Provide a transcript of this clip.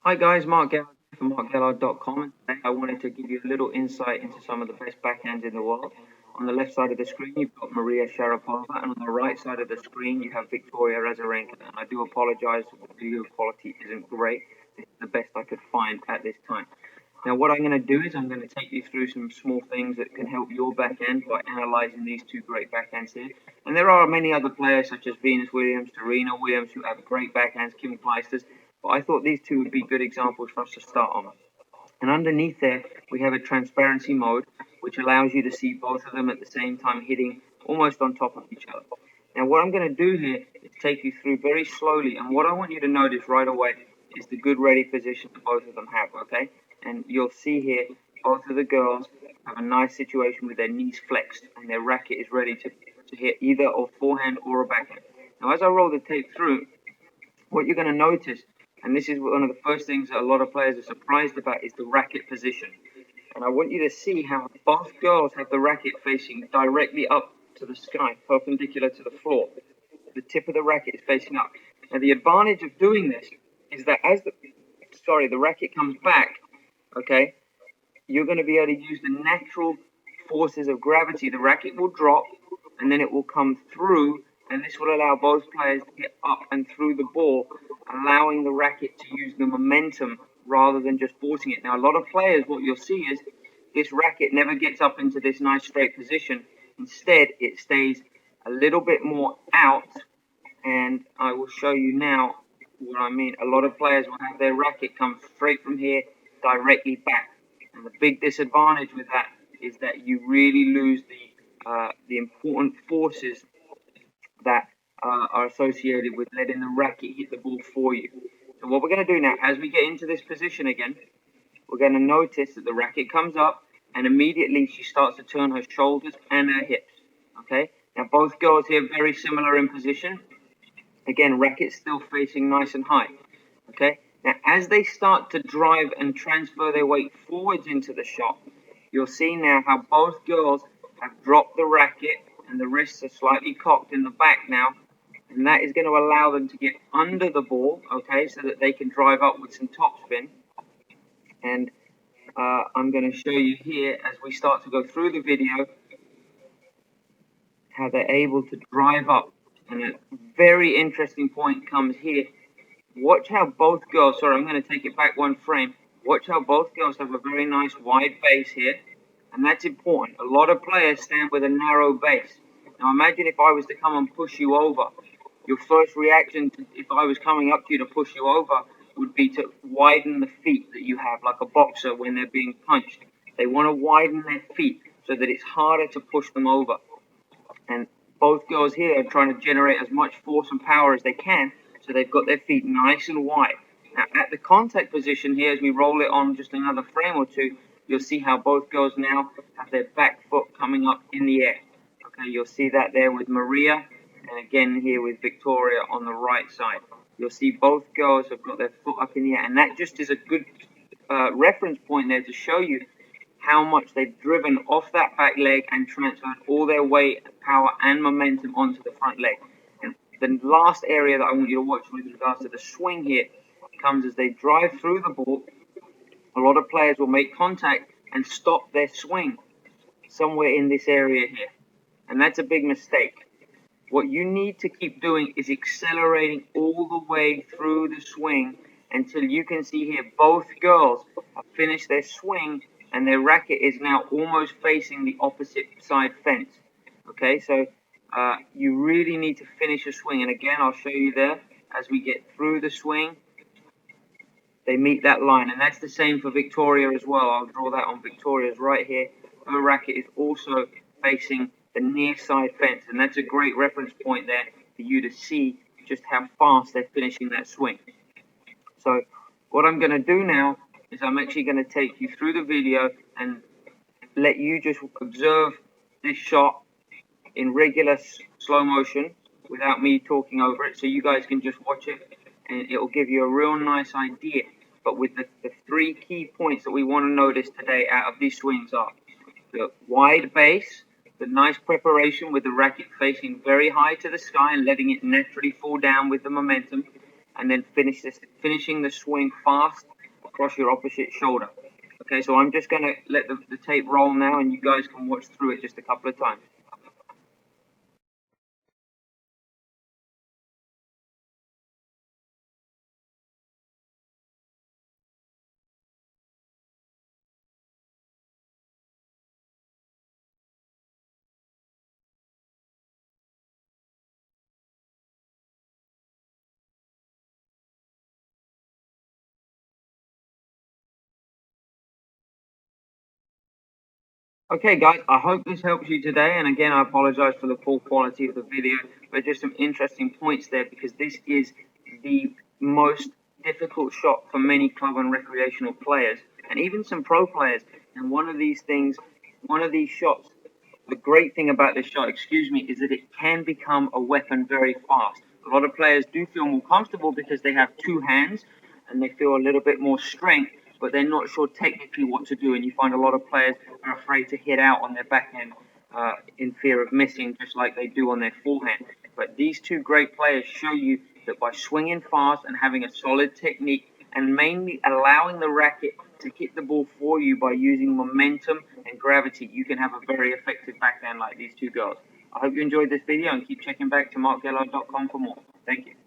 Hi guys, Mark Gallard from markgallard.com, and today I wanted to give you a little insight into some of the best backhands in the world. On the left side of the screen, you've got Maria Sharapova, and on the right side of the screen, you have Victoria Azarenka. And I do apologize if the video quality isn't great. This is the best I could find at this time. Now, what I'm going to do is I'm going to take you through some small things that can help your backhand by analyzing these two great backhands here. And there are many other players such as Venus Williams, Serena Williams, who have great backhands, Kim Clijsters, but I thought these two would be good examples for us to start on. And underneath there, we have a transparency mode, which allows you to see both of them at the same time hitting almost on top of each other. Now, what I'm going to do here is take you through very slowly, and what I want you to notice right away is the good ready position that both of them have, okay? And you'll see here, both of the girls have a nice situation with their knees flexed, and their racket is ready to hit either a forehand or a backhand. Now, as I roll the tape through, what you're going to notice, and this is one of the first things that a lot of players are surprised about, is the racket position. And I want you to see how both girls have the racket facing directly up to the sky, perpendicular to the floor. The tip of the racket is facing up. Now, the advantage of doing this is that as the racket comes back, okay, you're going to be able to use the natural forces of gravity. The racket will drop, and then it will come through, and this will allow both players to get up and through the ball, allowing the racket to use the momentum rather than just forcing it. Now, a lot of players, what you'll see is this racket never gets up into this nice straight position. Instead, it stays a little bit more out, and I will show you now what I mean. A lot of players will have their racket come straight from here directly back. And the big disadvantage with that is that you really lose the important forces that are associated with letting the racket hit the ball for you. So what we're going to do now, as we get into this position again, we're going to notice that the racket comes up, and immediately she starts to turn her shoulders and her hips. Okay? Now both girls here very similar in position. Again, racket still facing nice and high. Okay? Now, as they start to drive and transfer their weight forwards into the shot, you'll see now how both girls have dropped the racket and the wrists are slightly cocked in the back now. And that is going to allow them to get under the ball, okay, so that they can drive up with some topspin. And I'm going to show you here as we start to go through the video how they're able to drive up. And a very interesting point comes here. Watch how both girls, I'm going to take it back one frame. Watch how both girls have a very nice wide base here. And that's important. A lot of players stand with a narrow base. Now imagine if I was to come and push you over. Your first reaction, if I was coming up to you to push you over, would be to widen the feet that you have, like a boxer when they're being punched. They want to widen their feet so that it's harder to push them over. And both girls here are trying to generate as much force and power as they can, so they've got their feet nice and wide. Now, at the contact position here, as we roll it on just another frame or two, you'll see how both girls now have their back foot coming up in the air. Okay, you'll see that there with Maria, and again here with Victoria on the right side. You'll see both girls have got their foot up in the air, and that just is a good reference point there to show you how much they've driven off that back leg and transferred all their weight, power, and momentum onto the front leg. And the last area that I want you to watch with regards to the swing here comes as they drive through the ball. A lot of players will make contact and stop their swing somewhere in this area here. And that's a big mistake. What you need to keep doing is accelerating all the way through the swing until you can see here both girls have finished their swing and their racket is now almost facing the opposite side fence. Okay, so you really need to finish a swing. And again, I'll show you there as we get through the swing. They meet that line, and that's the same for Victoria as well. I'll draw that on Victoria's right here. Her racket is also facing the near side fence, and that's a great reference point there for you to see just how fast they're finishing that swing. So what I'm going to do now is I'm actually going to take you through the video and let you just observe this shot in regular slow motion without me talking over it, so you guys can just watch it and it'll give you a real nice idea. But with the three key points that we want to notice today out of these swings are the wide base, the nice preparation with the racket facing very high to the sky and letting it naturally fall down with the momentum, and then finishing the swing fast across your opposite shoulder. Okay, so I'm just going to let the tape roll now, and you guys can watch through it just a couple of times. Okay, guys, I hope this helps you today. And again, I apologize for the poor quality of the video, but just some interesting points there because this is the most difficult shot for many club and recreational players and even some pro players. And one of these shots, the great thing about this shot, excuse me, is that it can become a weapon very fast. A lot of players do feel more comfortable because they have two hands and they feel a little bit more strength, but they're not sure technically what to do. And you find a lot of players are afraid to hit out on their backhand in fear of missing, just like they do on their forehand. But these two great players show you that by swinging fast and having a solid technique, and mainly allowing the racket to hit the ball for you by using momentum and gravity, you can have a very effective backhand like these two girls. I hope you enjoyed this video and keep checking back to markgello.com for more. Thank you.